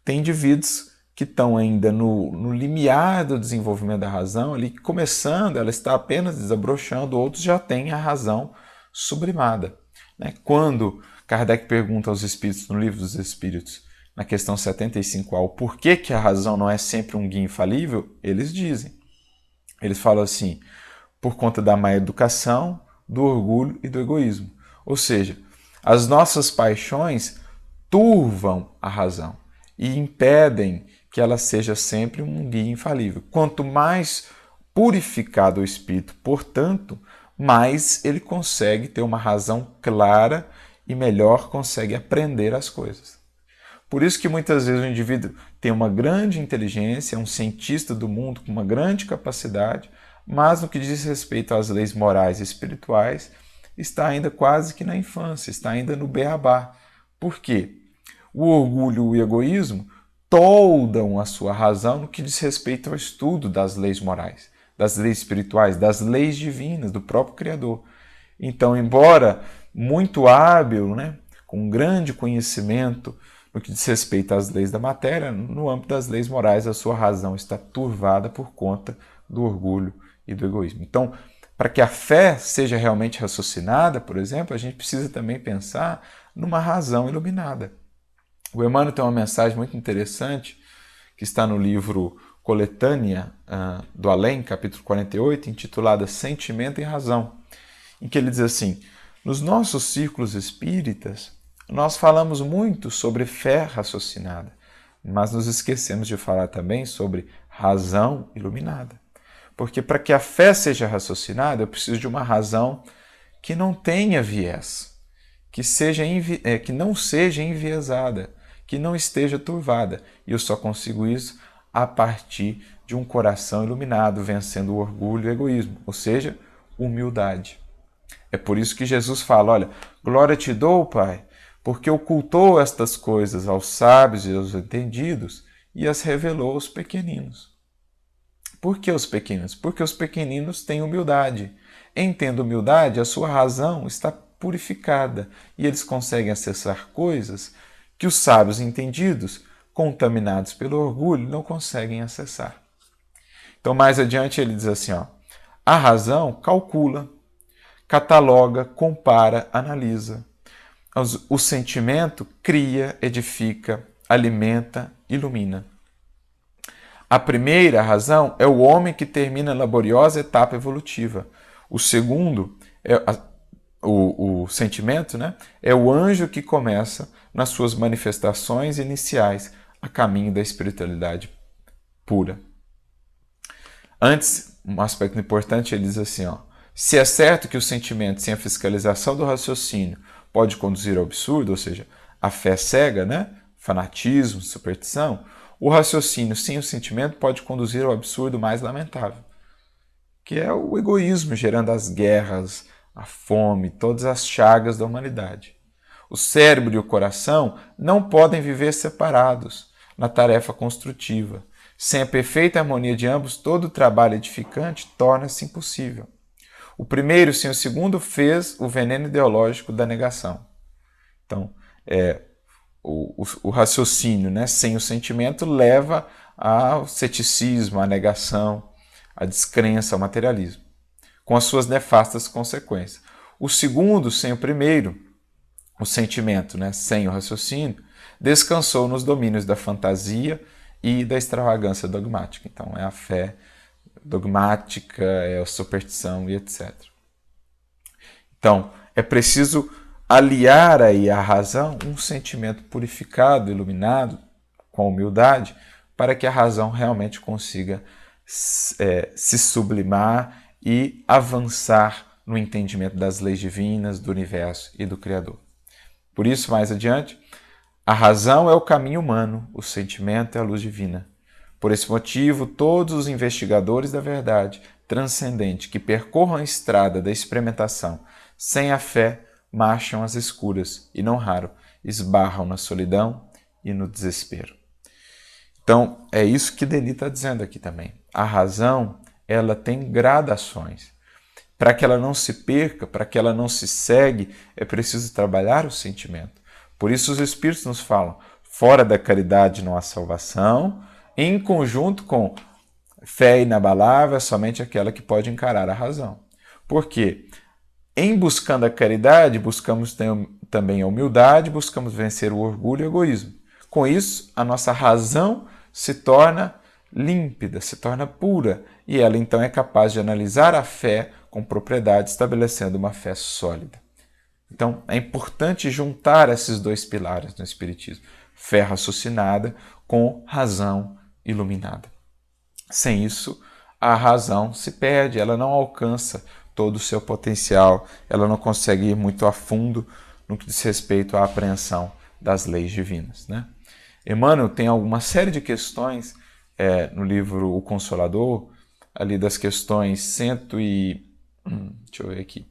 Tem indivíduos que estão ainda no limiar do desenvolvimento da razão, ali começando, ela está apenas desabrochando, outros já têm a razão sublimada. Né? Quando Kardec pergunta aos espíritos, no Livro dos Espíritos, na questão 75A, o porquê que a razão não é sempre um guia infalível, eles dizem. Eles falam assim, por conta da má educação, do orgulho e do egoísmo. Ou seja, as nossas paixões turvam a razão e impedem que ela seja sempre um guia infalível. Quanto mais purificado o espírito, portanto, mais ele consegue ter uma razão clara e melhor consegue aprender as coisas. Por isso que muitas vezes o indivíduo tem uma grande inteligência, é um cientista do mundo com uma grande capacidade, mas no que diz respeito às leis morais e espirituais, está ainda quase que na infância, está ainda no beabá. Por quê? O orgulho e o egoísmo toldam a sua razão no que diz respeito ao estudo das leis morais, das leis espirituais, das leis divinas, do próprio Criador. Então, embora muito hábil, né, com grande conhecimento no que diz respeito às leis da matéria, no âmbito das leis morais, a sua razão está turvada por conta do orgulho e do egoísmo. Então, para que a fé seja realmente raciocinada, por exemplo, a gente precisa também pensar numa razão iluminada. O Emmanuel tem uma mensagem muito interessante que está no livro Coletânea do Além, capítulo 48, intitulada Sentimento e Razão, em que ele diz assim, nos nossos círculos espíritas, nós falamos muito sobre fé raciocinada, mas nos esquecemos de falar também sobre razão iluminada. Porque para que a fé seja raciocinada, eu preciso de uma razão que não tenha viés, que não seja enviesada, que não esteja turvada. E eu só consigo isso a partir de um coração iluminado, vencendo o orgulho e o egoísmo, ou seja, humildade. É por isso que Jesus fala, olha, glória te dou, Pai, porque ocultou estas coisas aos sábios e aos entendidos e as revelou aos pequeninos. Por que os pequeninos? Porque os pequeninos têm humildade. Em tendo humildade, a sua razão está purificada e eles conseguem acessar coisas que os sábios entendidos, contaminados pelo orgulho, não conseguem acessar. Então, mais adiante, ele diz assim, ó, a razão calcula, cataloga, compara, analisa. O sentimento cria, edifica, alimenta, ilumina. A primeira razão é o homem que termina a laboriosa etapa evolutiva. O segundo, o sentimento, né, é o anjo que começa nas suas manifestações iniciais a caminho da espiritualidade pura. Antes, um aspecto importante, ele diz assim, ó, se é certo que o sentimento sem a fiscalização do raciocínio pode conduzir ao absurdo, ou seja, a fé cega, né, fanatismo, superstição, o raciocínio sem o sentimento pode conduzir ao absurdo mais lamentável, que é o egoísmo gerando as guerras, a fome, todas as chagas da humanidade. O cérebro e o coração não podem viver separados na tarefa construtiva. Sem a perfeita harmonia de ambos, todo o trabalho edificante torna-se impossível. O primeiro sem o segundo fez o veneno ideológico da negação. Então, o raciocínio, né, sem o sentimento leva ao ceticismo, à negação, à descrença, ao materialismo, com as suas nefastas consequências. O segundo, sem o primeiro, o sentimento, né, sem o raciocínio, descansou nos domínios da fantasia e da extravagância dogmática. Então, é a fé dogmática, é a superstição e etc. Então, é preciso aliar aí à razão um sentimento purificado, iluminado, com humildade, para que a razão realmente consiga se sublimar e avançar no entendimento das leis divinas, do universo e do Criador. Por isso, mais adiante, a razão é o caminho humano, o sentimento é a luz divina. Por esse motivo, todos os investigadores da verdade transcendente que percorram a estrada da experimentação sem a fé marcham às escuras e, não raro, esbarram na solidão e no desespero. Então, é isso que Denis está dizendo aqui também. A razão, ela tem gradações. Para que ela não se perca, para que ela não se segue, é preciso trabalhar o sentimento. Por isso os Espíritos nos falam, fora da caridade não há salvação, em conjunto com fé inabalável, é somente aquela que pode encarar a razão. Por quê? Em buscando a caridade, buscamos também a humildade, buscamos vencer o orgulho e o egoísmo. Com isso, a nossa razão se torna límpida, se torna pura, e ela então é capaz de analisar a fé com propriedade, estabelecendo uma fé sólida. Então, é importante juntar esses dois pilares no Espiritismo, fé raciocinada com razão iluminada. Sem isso, a razão se perde, ela não alcança todo o seu potencial, ela não consegue ir muito a fundo no que diz respeito à apreensão das leis divinas, né? Emmanuel tem alguma série de questões no livro O Consolador, ali das questões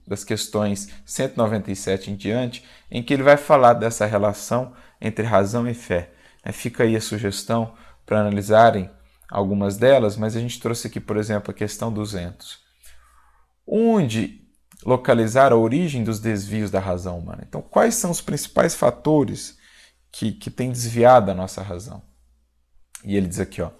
das questões 197 em diante, em que ele vai falar dessa relação entre razão e fé. Fica aí a sugestão para analisarem algumas delas, mas a gente trouxe aqui, por exemplo, a questão 200. Onde localizar a origem dos desvios da razão humana? Então, quais são os principais fatores que têm desviado a nossa razão? E ele diz aqui, a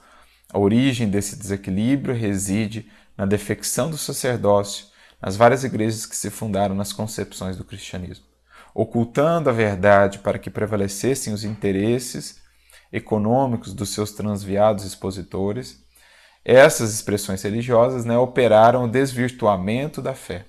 origem desse desequilíbrio reside na defecção do sacerdócio nas várias igrejas que se fundaram nas concepções do cristianismo, ocultando a verdade para que prevalecessem os interesses econômicos dos seus transviados expositores. Essas expressões religiosas operaram o desvirtuamento da fé,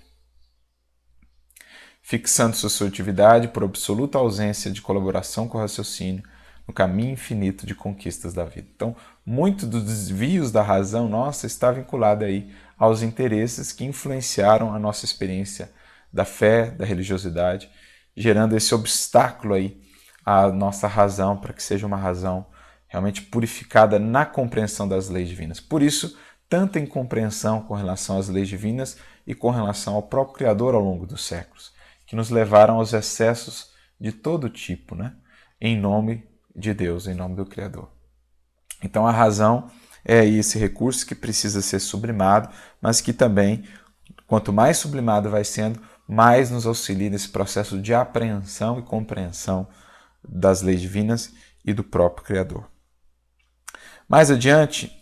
fixando sua atividade por absoluta ausência de colaboração com o raciocínio no caminho infinito de conquistas da vida. Então, muito dos desvios da razão nossa está vinculado aí aos interesses que influenciaram a nossa experiência da fé, da religiosidade, gerando esse obstáculo aí à nossa razão, para que seja uma razão realmente purificada na compreensão das leis divinas. Por isso, tanta incompreensão com relação às leis divinas e com relação ao próprio Criador ao longo dos séculos, que nos levaram aos excessos de todo tipo, em nome de Deus, em nome do Criador. Então, a razão é esse recurso que precisa ser sublimado, mas que também, quanto mais sublimado vai sendo, mais nos auxilia nesse processo de apreensão e compreensão das leis divinas e do próprio Criador. Mais adiante,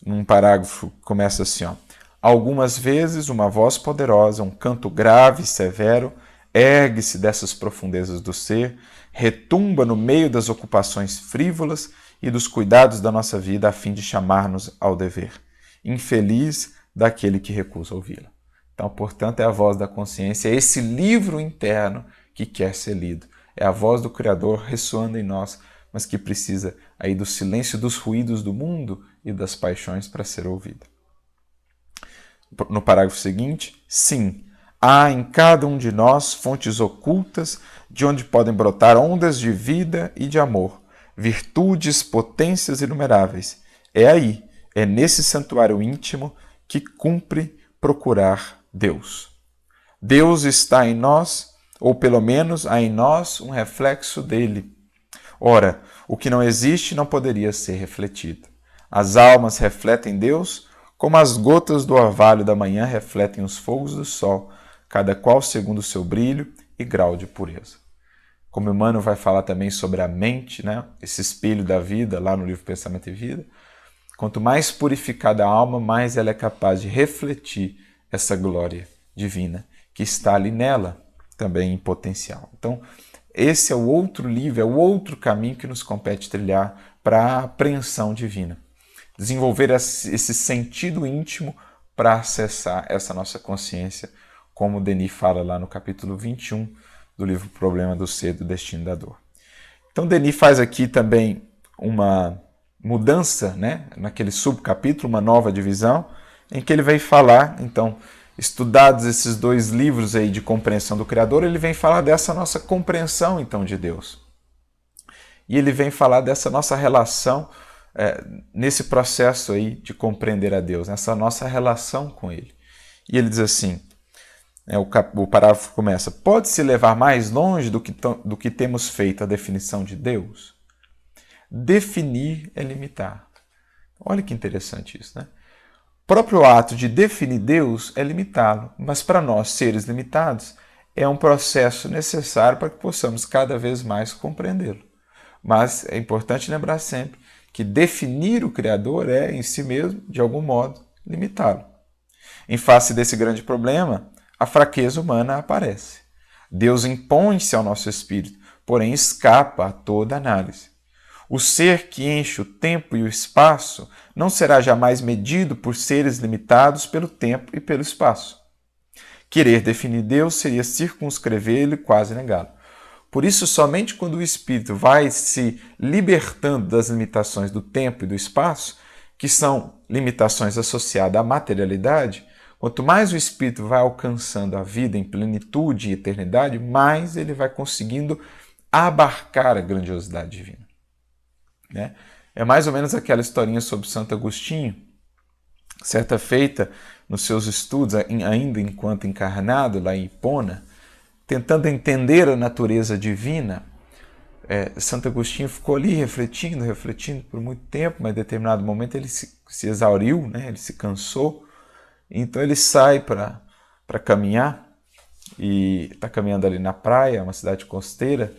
num parágrafo, começa assim, algumas vezes uma voz poderosa, um canto grave e severo, ergue-se dessas profundezas do ser, retumba no meio das ocupações frívolas e dos cuidados da nossa vida a fim de chamar-nos ao dever. Infeliz daquele que recusa ouvi-la. Então, portanto, é a voz da consciência, é esse livro interno que quer ser lido. É a voz do Criador ressoando em nós, mas que precisa aí do silêncio dos ruídos do mundo e das paixões para ser ouvida. No parágrafo seguinte, sim, há em cada um de nós fontes ocultas de onde podem brotar ondas de vida e de amor, virtudes, potências inumeráveis. É aí, é nesse santuário íntimo que cumpre procurar Deus. Deus está em nós ou pelo menos há em nós um reflexo dele. Ora, o que não existe não poderia ser refletido. As almas refletem Deus como as gotas do orvalho da manhã refletem os fogos do sol, cada qual segundo o seu brilho e grau de pureza. Como Emmanuel vai falar também sobre a mente, né? Esse espelho da vida, lá no livro Pensamento e Vida, quanto mais purificada a alma, mais ela é capaz de refletir essa glória divina que está ali nela, também em potencial. Então, esse é o outro livro, é o outro caminho que nos compete trilhar para a apreensão divina. Desenvolver esse sentido íntimo para acessar essa nossa consciência, como o Denis fala lá no capítulo 21 do livro Problema do Ser, do Destino da Dor. Então, Denis faz aqui também uma mudança, né, naquele subcapítulo, uma nova divisão, em que ele vai falar, então, estudados esses dois livros aí de compreensão do Criador, ele vem falar dessa nossa compreensão, então, de Deus. E ele vem falar dessa nossa relação nesse processo aí de compreender a Deus, nessa nossa relação com Ele. E ele diz assim, o parágrafo começa, pode-se levar mais longe do que temos feito a definição de Deus? Definir é limitar. Olha que interessante isso, né? O próprio ato de definir Deus é limitá-lo, mas para nós, seres limitados, é um processo necessário para que possamos cada vez mais compreendê-lo. Mas é importante lembrar sempre que definir o Criador é, em si mesmo, de algum modo, limitá-lo. Em face desse grande problema, a fraqueza humana aparece. Deus impõe-se ao nosso espírito, porém escapa a toda análise. O ser que enche o tempo e o espaço não será jamais medido por seres limitados pelo tempo e pelo espaço. Querer definir Deus seria circunscrevê-lo e quase negá-lo. Por isso, somente quando o espírito vai se libertando das limitações do tempo e do espaço, que são limitações associadas à materialidade, quanto mais o espírito vai alcançando a vida em plenitude e eternidade, mais ele vai conseguindo abarcar a grandiosidade divina. Né? É mais ou menos aquela historinha sobre Santo Agostinho, certa feita, nos seus estudos, ainda enquanto encarnado, lá em Hipona, tentando entender a natureza divina, Santo Agostinho ficou ali refletindo por muito tempo, mas em determinado momento ele se exauriu, né? Ele se cansou, então ele sai para caminhar, e está caminhando ali na praia, uma cidade costeira,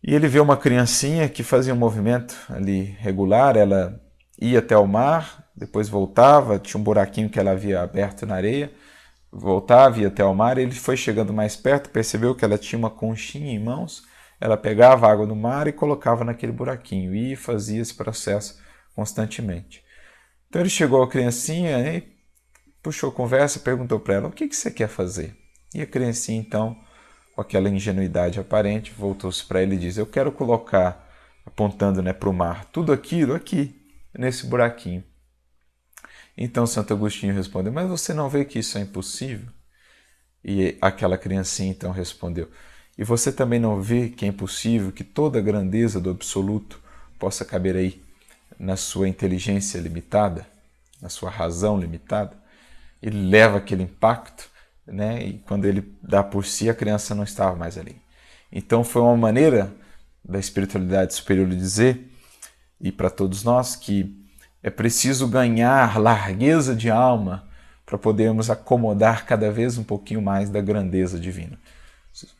e ele vê uma criancinha que fazia um movimento ali regular, ela ia até o mar, depois voltava, tinha um buraquinho que ela havia aberto na areia, voltava, ia até o mar, ele foi chegando mais perto, percebeu que ela tinha uma conchinha em mãos, ela pegava a água do mar e colocava naquele buraquinho, e fazia esse processo constantemente. Então ele chegou à criancinha, e puxou conversa, perguntou para ela, o que você quer fazer? E a criancinha então, com aquela ingenuidade aparente, voltou-se para ele e disse, eu quero colocar, apontando, né, para o mar, tudo aquilo aqui, nesse buraquinho. Então Santo Agostinho respondeu, mas você não vê que isso é impossível? E aquela criancinha então respondeu, e você também não vê que é impossível que toda a grandeza do absoluto possa caber aí na sua inteligência limitada, na sua razão limitada? Ele leva aquele impacto, né? E quando ele dá por si, a criança não estava mais ali. Então foi uma maneira da espiritualidade superior de dizer, e para todos nós, que é preciso ganhar largueza de alma para podermos acomodar cada vez um pouquinho mais da grandeza divina.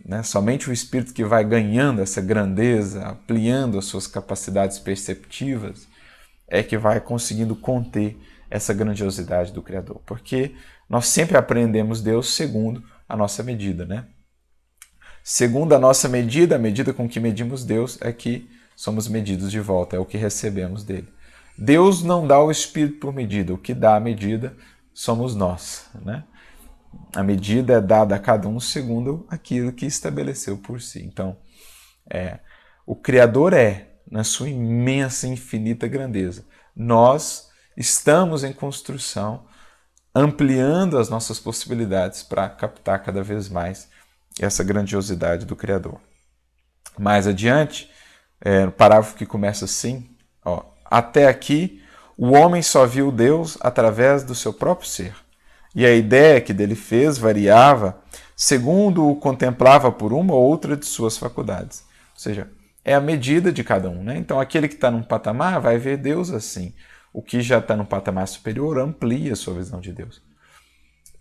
Né? Somente o espírito que vai ganhando essa grandeza, ampliando as suas capacidades perceptivas, é que vai conseguindo conter essa grandiosidade do Criador. Porque nós sempre aprendemos Deus segundo a nossa medida. Né? Segundo a nossa medida, a medida com que medimos Deus, é que somos medidos de volta, é o que recebemos dele. Deus não dá o Espírito por medida, o que dá a medida somos nós. Né? A medida é dada a cada um segundo aquilo que estabeleceu por si. Então, o Criador na sua imensa, infinita grandeza. Nós estamos em construção, ampliando as nossas possibilidades para captar cada vez mais essa grandiosidade do Criador. Mais adiante, no parágrafo que começa assim, até aqui, o homem só viu Deus através do seu próprio ser. E a ideia que dele fez variava segundo o contemplava por uma ou outra de suas faculdades. Ou seja, é a medida de cada um, né? Então, aquele que está num patamar vai ver Deus assim. O que já está num patamar superior amplia a sua visão de Deus.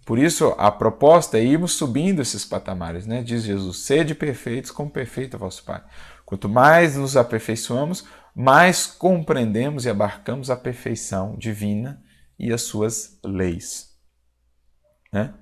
Por isso, a proposta é irmos subindo esses patamares, né? Diz Jesus, sede perfeitos como perfeito é vosso Pai. Quanto mais nos aperfeiçoamos, mais compreendemos e abarcamos a perfeição divina e as suas leis. Né?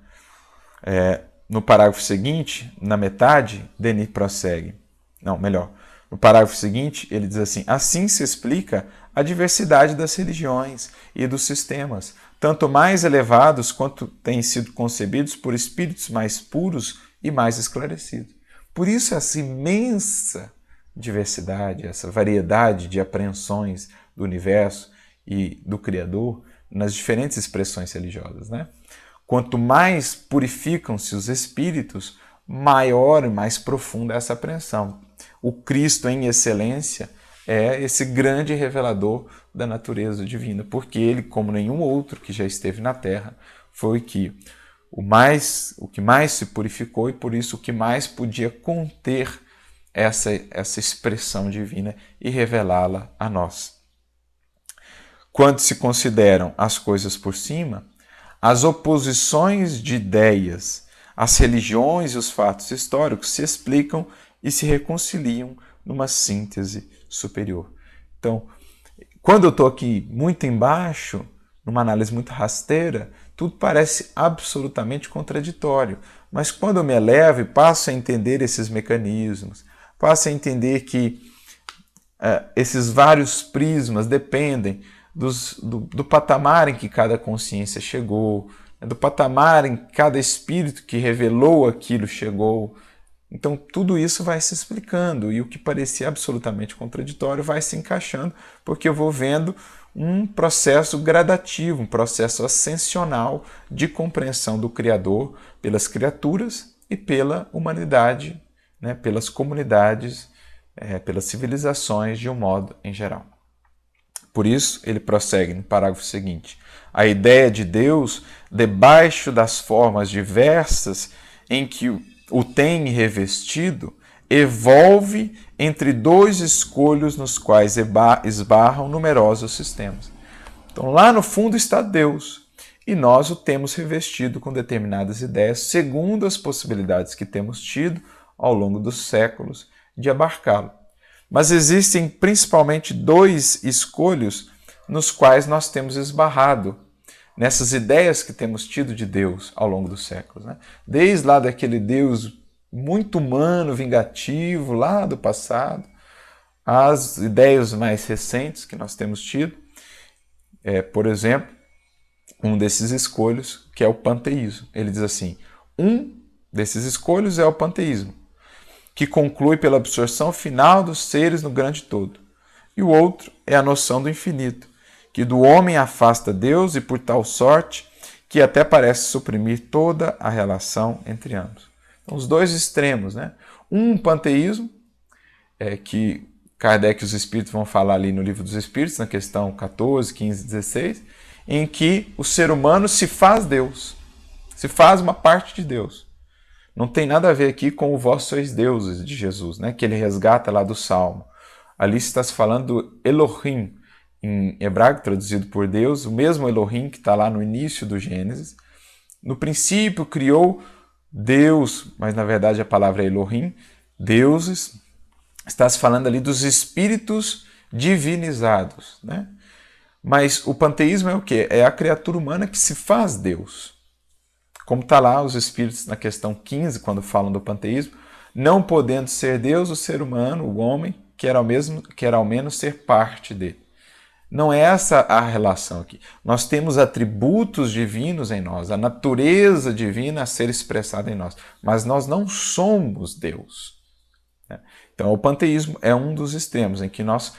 No parágrafo seguinte, na metade, Denis prossegue. Não, melhor. No parágrafo seguinte, ele diz assim: assim se explica a diversidade das religiões e dos sistemas, tanto mais elevados quanto têm sido concebidos por espíritos mais puros e mais esclarecidos. Por isso, essa imensa diversidade, essa variedade de apreensões do universo e do Criador nas diferentes expressões religiosas, né? Quanto mais purificam-se os espíritos, maior e mais profunda é essa apreensão. O Cristo em excelência é esse grande revelador da natureza divina, porque ele, como nenhum outro que já esteve na Terra, foi o que mais se purificou e por isso o que mais podia conter essa expressão divina e revelá-la a nós. Quando se consideram as coisas por cima, as oposições de ideias, as religiões e os fatos históricos se explicam e se reconciliam numa síntese superior. Então, quando eu estou aqui muito embaixo, numa análise muito rasteira, tudo parece absolutamente contraditório. Mas quando eu me elevo e passo a entender esses mecanismos, passo a entender que esses vários prismas dependem do patamar em que cada consciência chegou, do patamar em que cada espírito que revelou aquilo chegou. Então, tudo isso vai se explicando e o que parecia absolutamente contraditório vai se encaixando, porque eu vou vendo um processo gradativo, um processo ascensional de compreensão do Criador pelas criaturas e pela humanidade, né, pelas comunidades, pelas civilizações de um modo em geral. Por isso, ele prossegue no parágrafo seguinte: a ideia de Deus, debaixo das formas diversas em que o tem revestido, evolve entre dois escolhos nos quais esbarram numerosos sistemas. Então, lá no fundo está Deus, e nós o temos revestido com determinadas ideias, segundo as possibilidades que temos tido ao longo dos séculos de abarcá-lo. Mas existem principalmente dois escolhos nos quais nós temos esbarrado, nessas ideias que temos tido de Deus ao longo dos séculos. Né? Desde lá daquele Deus muito humano, vingativo, lá do passado, às ideias mais recentes que nós temos tido. Por exemplo, um desses escolhos, que é o panteísmo. Ele diz assim, um desses escolhos é o panteísmo, que conclui pela absorção final dos seres no grande todo. E o outro é a noção do infinito, que do homem afasta Deus e por tal sorte que até parece suprimir toda a relação entre ambos. Então, os dois extremos, né? Um panteísmo, que Kardec e os Espíritos vão falar ali no Livro dos Espíritos, na questão 14, 15, 16, em que o ser humano se faz Deus, se faz uma parte de Deus. Não tem nada a ver aqui com o vós sois deuses de Jesus, né? Que ele resgata lá do Salmo. Ali está se falando do Elohim, em hebraico traduzido por Deus, o mesmo Elohim que está lá no início do Gênesis. No princípio criou Deus, mas na verdade a palavra é Elohim, deuses. Está se falando ali dos espíritos divinizados, né? Mas o panteísmo é o quê? É a criatura humana que se faz Deus. Como está lá os espíritos na questão 15, quando falam do panteísmo, não podendo ser Deus, o ser humano, o homem, quer ao menos ser parte dele. Não é essa a relação aqui. Nós temos atributos divinos em nós, a natureza divina a ser expressada em nós, mas nós não somos Deus. Então, o panteísmo é um dos extremos em que nós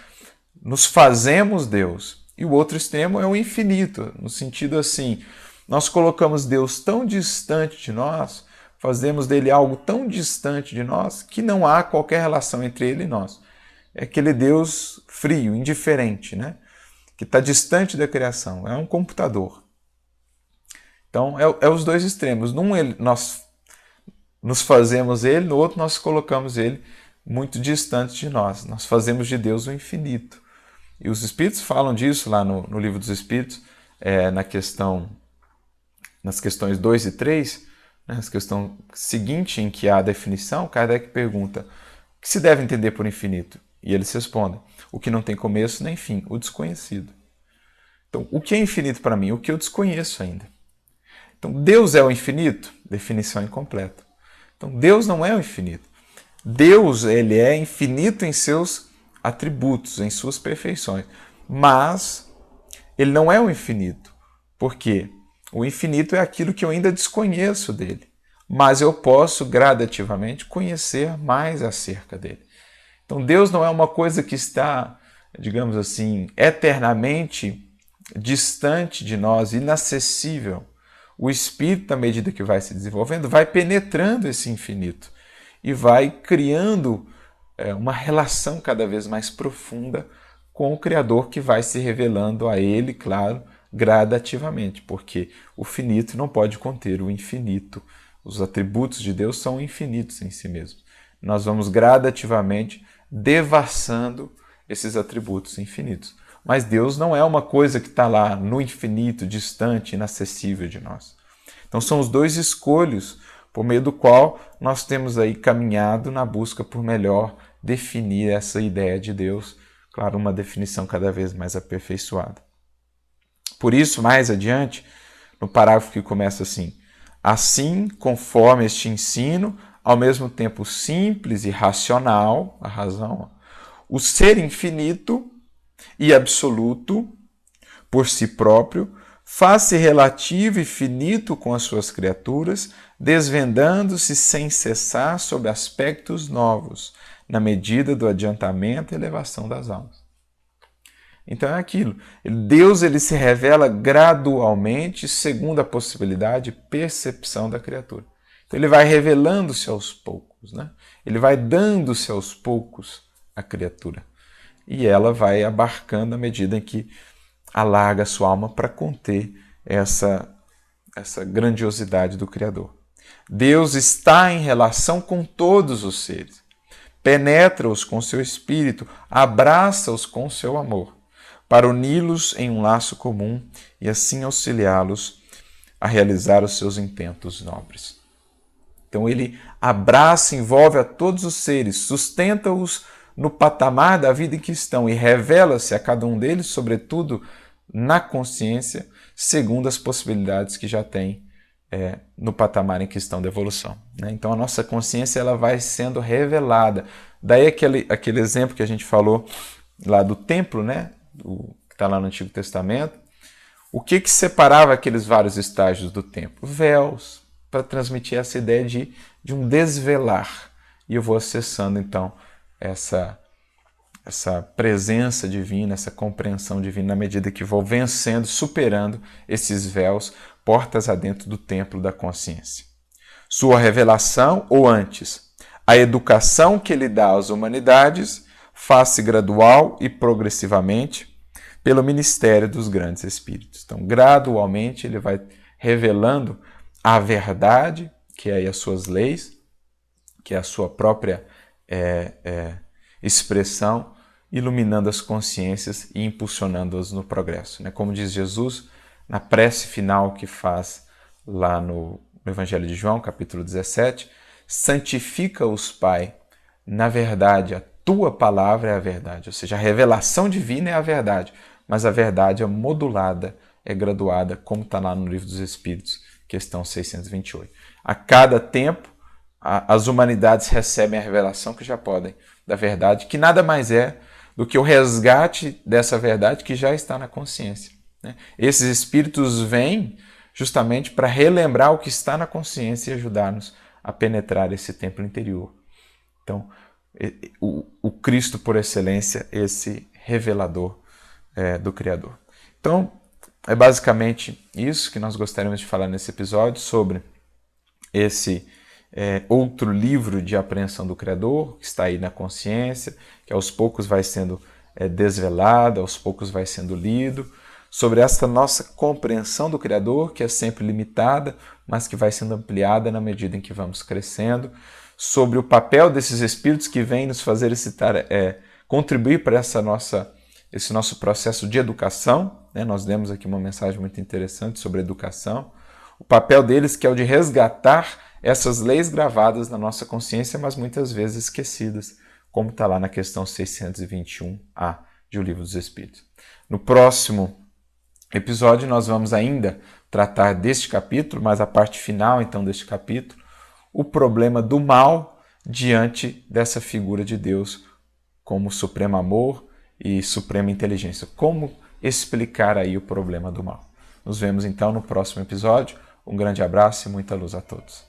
nos fazemos Deus. E o outro extremo é o infinito, no sentido assim, nós colocamos Deus tão distante de nós, fazemos dele algo tão distante de nós, que não há qualquer relação entre ele e nós. É aquele Deus frio, indiferente, né? Que está distante da criação, é um computador. Então, é os dois extremos. Num nós nos fazemos ele, no outro nós colocamos ele muito distante de nós. Nós fazemos de Deus o infinito. E os Espíritos falam disso lá no Livro dos Espíritos, nas questões 2 e 3, né, na questão seguinte em que há a definição, Kardec pergunta: o que se deve entender por infinito? E eles respondem: o que não tem começo nem fim, o desconhecido. Então, o que é infinito para mim? O que eu desconheço ainda. Então, Deus é o infinito? Definição incompleta. Então, Deus não é o infinito. Deus, ele é infinito em seus atributos, em suas perfeições. Mas ele não é o infinito. Por quê? O infinito é aquilo que eu ainda desconheço dele. Mas eu posso gradativamente conhecer mais acerca dele. Então, Deus não é uma coisa que está, digamos assim, eternamente distante de nós, inacessível. O Espírito, à medida que vai se desenvolvendo, vai penetrando esse infinito e vai criando uma relação cada vez mais profunda com o Criador, que vai se revelando a ele, claro, gradativamente, porque o finito não pode conter o infinito. Os atributos de Deus são infinitos em si mesmos. Nós vamos gradativamente devassando esses atributos infinitos. Mas Deus não é uma coisa que está lá no infinito, distante, inacessível de nós. Então são os dois escolhos por meio do qual nós temos aí caminhado na busca por melhor definir essa ideia de Deus. Claro, uma definição cada vez mais aperfeiçoada. Por isso, mais adiante, no parágrafo que começa assim: assim, conforme este ensino, ao mesmo tempo simples e racional, a razão, o ser infinito e absoluto, por si próprio, faz-se relativo e finito com as suas criaturas, desvendando-se sem cessar sob aspectos novos, na medida do adiantamento e elevação das almas. Então é aquilo. Deus ele se revela gradualmente, segundo a possibilidade e percepção da criatura. Então ele vai revelando-se aos poucos, né? Ele vai dando-se aos poucos à criatura. E ela vai abarcando à medida em que alarga a sua alma para conter essa grandiosidade do Criador. Deus está em relação com todos os seres, penetra-os com seu espírito, abraça-os com seu amor, para uni-los em um laço comum e assim auxiliá-los a realizar os seus intentos nobres. Então ele abraça, envolve a todos os seres, sustenta-os no patamar da vida em que estão e revela-se a cada um deles, sobretudo na consciência, segundo as possibilidades que já tem no patamar em que estão da evolução. Né? Então a nossa consciência ela vai sendo revelada. Daí aquele exemplo que a gente falou lá do templo, né? Que está lá no Antigo Testamento. O que separava aqueles vários estágios do templo? Véus, para transmitir essa ideia de um desvelar. E eu vou acessando então essa presença divina, essa compreensão divina, na medida que vou vencendo, superando esses véus, portas adentro do templo da consciência. Sua revelação, ou antes, a educação que ele dá às humanidades, faz-se gradual e progressivamente pelo ministério dos grandes espíritos. Então, gradualmente, ele vai revelando a verdade, que é aí as suas leis, que é a sua própria expressão, iluminando as consciências e impulsionando-as no progresso. Como diz Jesus na prece final que faz lá no Evangelho de João, capítulo 17, santifica-os, Pai, na verdade, a tua palavra é a verdade. Ou seja, a revelação divina é a verdade, mas a verdade é modulada, é graduada, como está lá no Livro dos Espíritos, questão 628. A cada tempo, as humanidades recebem a revelação que já podem da verdade, que nada mais é do que o resgate dessa verdade que já está na consciência. Esses espíritos vêm justamente para relembrar o que está na consciência e ajudar-nos a penetrar esse templo interior. Então, o Cristo por excelência, esse revelador do Criador. Então, é basicamente isso que nós gostaríamos de falar nesse episódio sobre esse outro livro de apreensão do Criador, que está aí na consciência, que aos poucos vai sendo desvelado, aos poucos vai sendo lido, sobre essa nossa compreensão do Criador, que é sempre limitada, mas que vai sendo ampliada na medida em que vamos crescendo, sobre o papel desses espíritos que vêm nos fazer contribuir para esse nosso processo de educação. Nós demos aqui uma mensagem muito interessante sobre educação. O papel deles, que é o de resgatar essas leis gravadas na nossa consciência, mas muitas vezes esquecidas, como está lá na questão 621A de O Livro dos Espíritos. No próximo episódio nós vamos ainda tratar deste capítulo, mas a parte final então deste capítulo, o problema do mal diante dessa figura de Deus como supremo amor e suprema inteligência. Como explicar aí o problema do mal? Nos vemos então no próximo episódio. Um grande abraço e muita luz a todos.